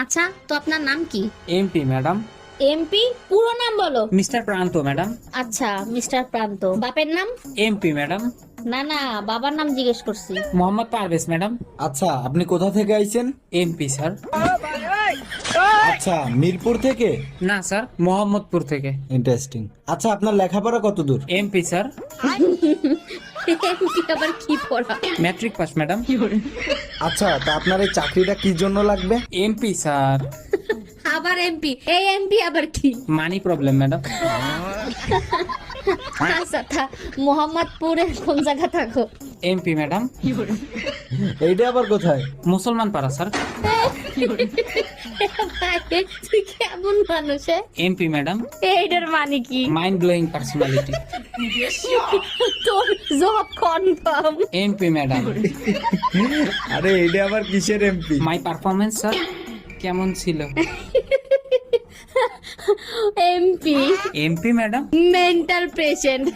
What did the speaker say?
আচ্ছা, তো আপনার নাম কি? MP madam. এমপি? পুরো নাম বলো। মিস্টার প্রান্ত ম্যাডাম। আচ্ছা, মিস্টার প্রান্ত। বাপের নাম? MP madam. না না, বাবার নাম জিজ্ঞেস করছি। মোহাম্মদ পারভেজ ম্যাডাম। আচ্ছা, আপনি কোথা থেকে আইছেন? MP sir. আচ্ছা, মিরপুর থেকে। না স্যার, মোহাম্মদপুর থেকে। ইন্টারেস্টিং। আচ্ছা, আপনার লেখাপড়া কত দূর? MP sir. এমপি আবার কি পড়া? Matric pass madam. আচ্ছা, তা আপনার এই চাকরিটা কি জন্য লাগবে? MP sir. আবার এমপি? এই এমপি আবার কি? Money problem madam. আচ্ছা, মোহাম্মদপুরে কোন জায়গা থাকো? MP madam. এইটা আবার কোথায়? মুসলমান পাড়া স্যার। তুই কেমন মানুষ? MP madam. এইটার মানে কি? Mind blowing personality. তোর জব কনফার্ম। MP madam. আরে এইটা আবার কিসের এমপি? মাই পারফরমেন্স স্যার কেমন ছিল? MP MP madam. Mental patient.